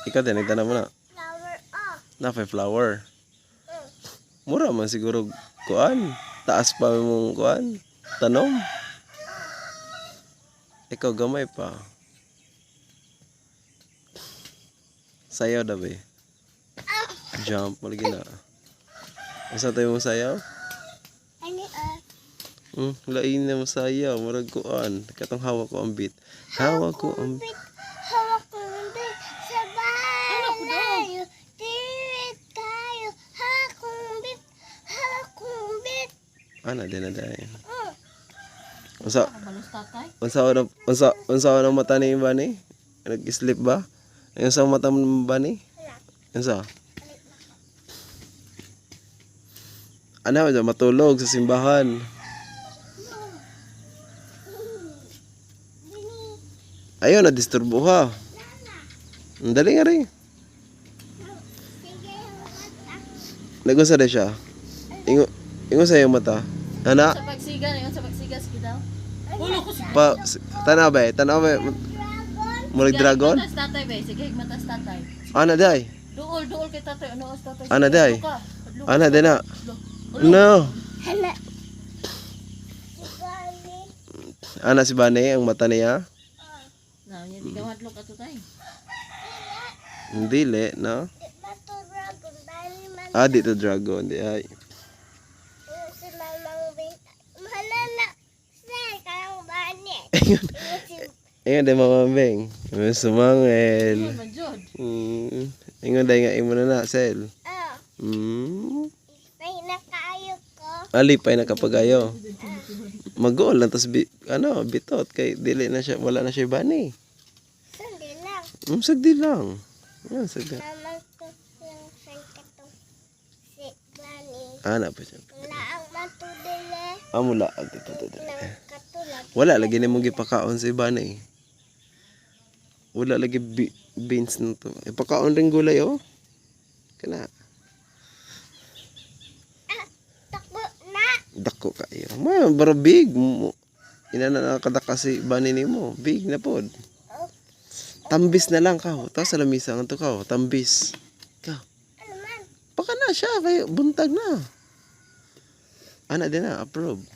Ikaw din, nagtanong mo na. Flower oh. Napay flower. Mura man siguro kuan. Taas pa mong kuan. Tanom. Ikaw gamay pa. Sayaw da be. Jump malagi na. Asa tayo mo sayaw? Ano Lain na mo sayaw, murag kuan. Katong hawak ko ang beat. Hawak ko ang beat. hawak ko ng bit. Sabay tayo. Tirit tayo. Hawak ko ng bit. Hawak ko ng bit. Ana din na dai. Mm. Unsa ang mata ni Bani? Nag-sleep ba? Yung sa mata mo Bani? Unsa? Ano ba matulog sa simbahan? Ayaw na disturbo ha. Dali nga rin. Sige, mata. Nagunsa na siya. Ingo sa iyong mata. Ana? Sa pagsiga, ngayon sa pagsiga, sige daw. Ulo ko siya. Tanaw ba? Dragon. Murag dragon? Higmatas tatay, be. Sige, higmatas tatay. Ana day. Duol kay tatay. Ano os tatay? Ana day. Padlo ka. Ana day na. Ulo. No. Hala. Sigari. Ana si Bani ang mata niya. Now, yan, di ka madlo ka to tay. Hindi le, no? Bato dragon. Bali man. Ah, dito dragon. Di ay. Si Mamang Bin. Mahala na. Sir, kayang bani. Ingon day mamambing. Sumangel. Ano man, Jod? Ingon day nga imo na sel. Oh. May nakaayo ko. Alipay na kapagayo. Mag-goal lang tas bitot kay dili na siya wala na siya Bani. Sandi lang. Sagdi lang. Yan sagdi. Mamang ko yung sangkatong si Bani. Ana pa siya. Wala ang matudili. Amula dito. Nang katulad. Wala lagi nimong gipakaon si Bani. Wala lagi beans na to. Ipakaon ring gulay oh. Kana Takbo na. dako kayo. May bara big. Ina na nakadaka si Bani nimo. Big na pod. Tambis na lang ka. Tapos sa lamisa nga to ka. Tambis. Ka. Ano man? Baka na siya. Kaya buntag na. Ana din na. Approve.